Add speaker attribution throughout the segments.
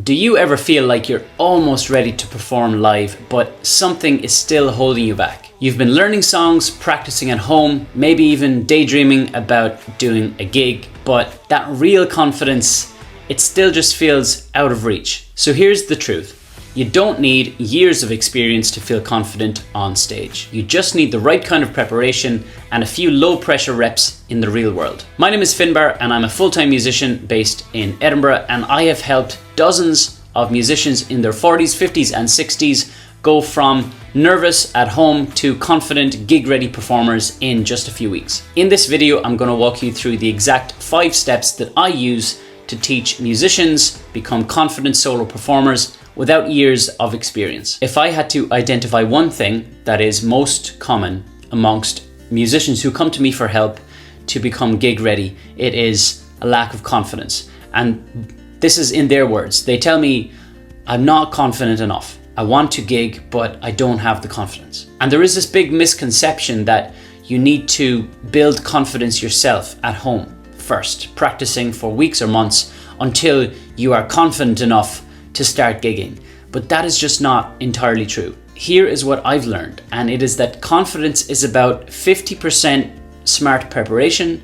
Speaker 1: Do you ever feel like you're almost ready to perform live, but something is still holding you back? You've been learning songs, practicing at home, maybe even daydreaming about doing a gig, but that real confidence, it still just feels out of reach. So here's the truth. You don't need years of experience to feel confident on stage. You just need the right kind of preparation and a few low pressure reps in the real world. My name is Finbar and I'm a full-time musician based in Edinburgh, and I have helped dozens of musicians in their 40s, 50s and 60s go from nervous at home to confident gig-ready performers in just a few weeks. In this video, I'm going to walk you through the exact 5 steps that I use to teach musicians become confident solo performers without years of experience. If I had to identify one thing that is most common amongst musicians who come to me for help to become gig ready, it is a lack of confidence. And this is in their words. They tell me, I'm not confident enough. I want to gig, but I don't have the confidence. And there is this big misconception that you need to build confidence yourself at home first, practicing for weeks or months until you are confident enough to start gigging. But that is just not entirely true. Here is what I've learned, and it is that confidence is about 50% smart preparation,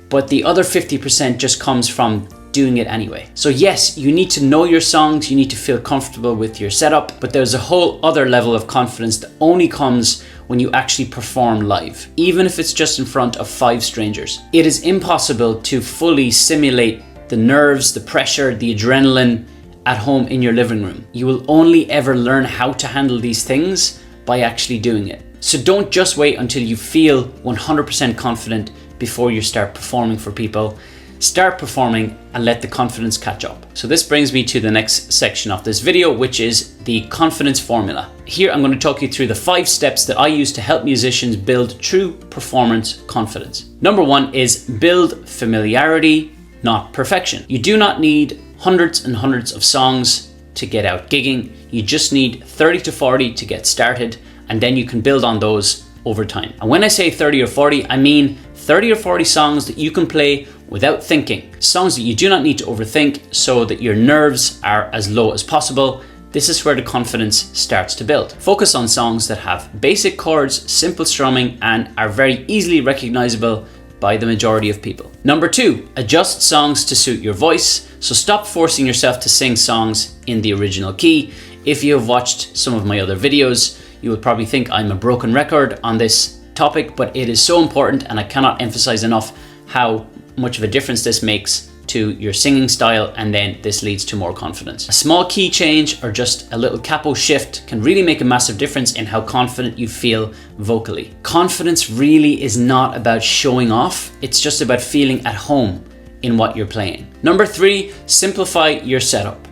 Speaker 1: but the other 50% just comes from doing it anyway. So yes, you need to know your songs, you need to feel comfortable with your setup, but there's a whole other level of confidence that only comes when you actually perform live, even if it's just in front of 5 strangers. It is impossible to fully simulate the nerves, the pressure, the adrenaline at home in your living room. You will only ever learn how to handle these things by actually doing it. So don't just wait until you feel 100% confident before you start performing for people. Start performing and let the confidence catch up. So this brings me to the next section of this video, which is the confidence formula. Here I'm going to talk you through the 5 steps that I use to help musicians build true performance confidence. Number 1 is build familiarity, not perfection. You do not need hundreds and hundreds of songs to get out gigging. You just need 30 to 40 to get started, and then you can build on those over time. And when I say 30 or 40, I mean 30 or 40 songs that you can play without thinking. Songs that you do not need to overthink so that your nerves are as low as possible. This is where the confidence starts to build. Focus on songs that have basic chords, simple strumming, and are very easily recognizable by the majority of people. Number 2, adjust songs to suit your voice. So stop forcing yourself to sing songs in the original key. If you have watched some of my other videos, you will probably think I'm a broken record on this topic, but it is so important and I cannot emphasize enough how much of a difference this makes to your singing style, and then this leads to more confidence. A small key change or just a little capo shift can really make a massive difference in how confident you feel vocally. Confidence really is not about showing off, it's just about feeling at home in what you're playing. Number 3, simplify your setup.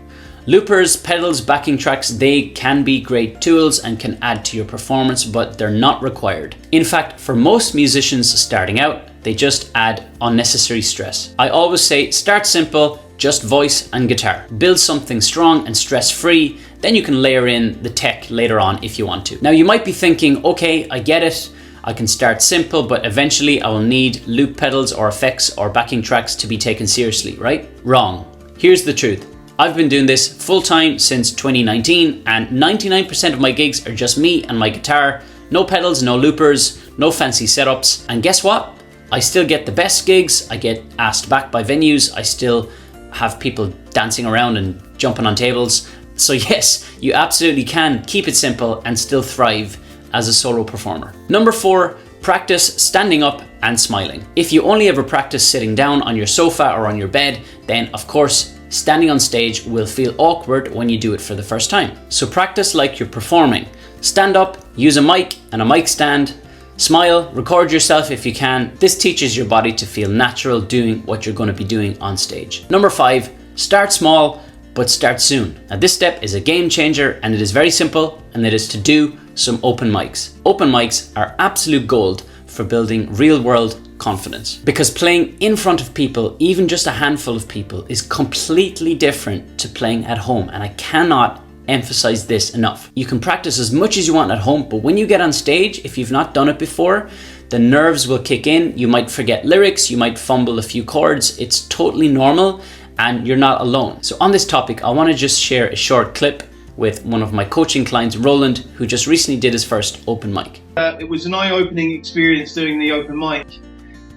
Speaker 1: Loopers, pedals, backing tracks, they can be great tools and can add to your performance, but they're not required. In fact, for most musicians starting out, they just add unnecessary stress. I always say start simple, just voice and guitar. Build something strong and stress-free, then you can layer in the tech later on if you want to. Now you might be thinking, okay, I get it. I can start simple, but eventually I will need loop pedals or effects or backing tracks to be taken seriously, right? Wrong. Here's the truth. I've been doing this full-time since 2019, and 99% of my gigs are just me and my guitar. No pedals, no loopers, no fancy setups. And guess what? I still get the best gigs. I get asked back by venues. I still have people dancing around and jumping on tables. So yes, you absolutely can keep it simple and still thrive as a solo performer. Number 4, practice standing up and smiling. If you only ever practice sitting down on your sofa or on your bed, then of course, standing on stage will feel awkward when you do it for the first time. So practice like you're performing. Stand up, use a mic and a mic stand, smile, record yourself if you can. This teaches your body to feel natural doing what you're going to be doing on stage. Number 5, start small, but start soon. Now this step is a game changer and it is very simple, and it is to do some open mics. Open mics are absolute gold for building real world confidence, because playing in front of people, even just a handful of people, is completely different to playing at home, and I cannot emphasize this enough. You can practice as much as you want at home, but when you get on stage, if you've not done it before, the nerves will kick in. You might forget lyrics, you might fumble a few chords. It's totally normal, and you're not alone. So on this topic, I want to just share a short clip with one of my coaching clients, Roland, who just recently did his first open mic.
Speaker 2: It was an eye-opening experience doing the open mic.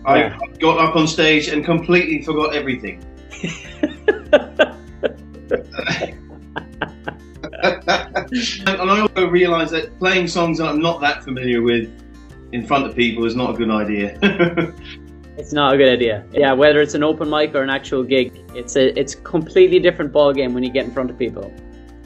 Speaker 2: I got up on stage and completely forgot everything. And I also realised that playing songs that I'm not that familiar with in front of people is not a good idea.
Speaker 3: It's not a good idea. Yeah, whether it's an open mic or an actual gig, it's a completely different ball game when you get in front of people.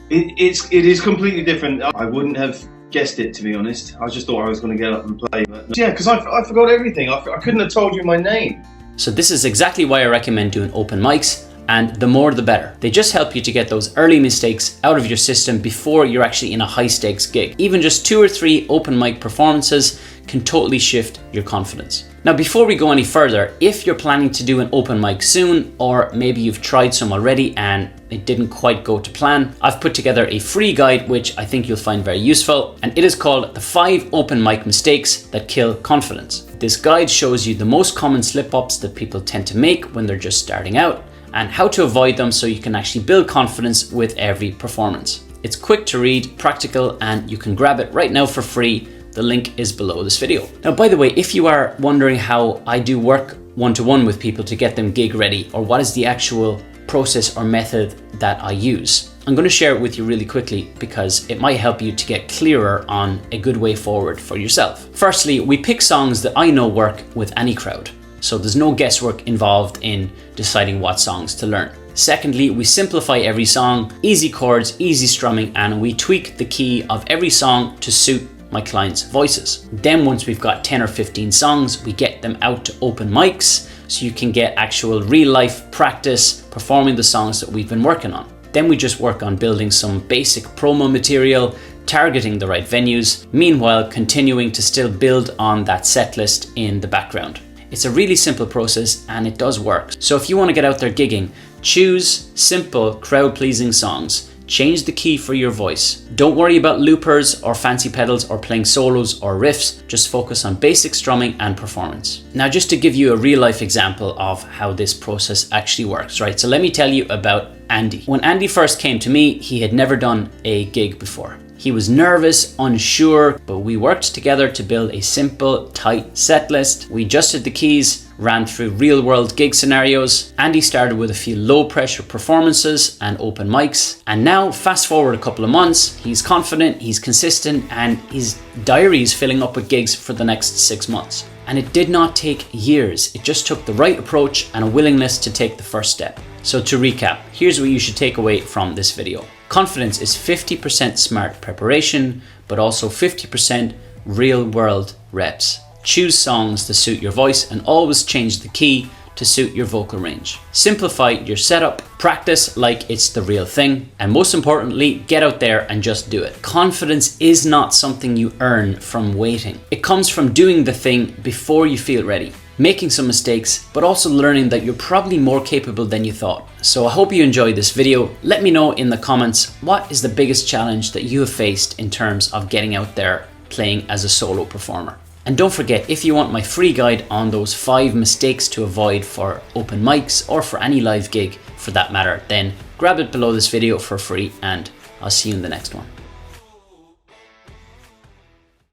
Speaker 2: It is completely different. I wouldn't have guessed it, to be honest. I just thought I was going to get up and play. But yeah, because I forgot everything. I couldn't have told you my name.
Speaker 1: So this is exactly why I recommend doing open mics, and the more the better. They just help you to get those early mistakes out of your system before you're actually in a high stakes gig. Even just 2 or 3 open mic performances can totally shift your confidence. Now, before we go any further, if you're planning to do an open mic soon, or maybe you've tried some already and it didn't quite go to plan, I've put together a free guide which I think you'll find very useful, and it is called The 5 Open Mic Mistakes That Kill Confidence. This guide shows you the most common slip-ups that people tend to make when they're just starting out, and how to avoid them so you can actually build confidence with every performance. It's quick to read, practical, and you can grab it right now for free. The link is below this video. Now, by the way, if you are wondering how I do work one-to-one with people to get them gig ready, or what is the actual process or method that I use, I'm going to share it with you really quickly because it might help you to get clearer on a good way forward for yourself. Firstly, we pick songs that I know work with any crowd, so there's no guesswork involved in deciding what songs to learn. Secondly, we simplify every song, easy chords, easy strumming, and we tweak the key of every song to suit my clients' voices. Then once we've got 10 or 15 songs, we get them out to open mics so you can get actual real life practice performing the songs that we've been working on. Then we just work on building some basic promo material, targeting the right venues, meanwhile continuing to still build on that set list in the background. It's a really simple process and it does work. So if you want to get out there gigging, choose simple crowd-pleasing songs. Change the key for your voice. Don't worry about loopers or fancy pedals or playing solos or riffs. Just focus on basic strumming and performance. Now, just to give you a real life example of how this process actually works, right? So let me tell you about Andy. When Andy first came to me, he had never done a gig before. He was nervous, unsure, but we worked together to build a simple, tight set list. We adjusted the keys, ran through real-world gig scenarios. Andy started with a few low-pressure performances and open mics. And now, fast forward a couple of months, he's confident, he's consistent, and his diary is filling up with gigs for the next 6 months. And it did not take years. It just took the right approach and a willingness to take the first step. So to recap, here's what you should take away from this video. Confidence is 50% smart preparation, but also 50% real-world reps. Choose songs that suit your voice and always change the key to suit your vocal range. Simplify your setup, practice like it's the real thing, and most importantly, get out there and just do it. Confidence is not something you earn from waiting. It comes from doing the thing before you feel ready, making some mistakes, but also learning that you're probably more capable than you thought. So I hope you enjoyed this video. Let me know in the comments, what is the biggest challenge that you have faced in terms of getting out there playing as a solo performer? And don't forget, if you want my free guide on those 5 mistakes to avoid for open mics or for any live gig for that matter, then grab it below this video for free and I'll see you in the next one.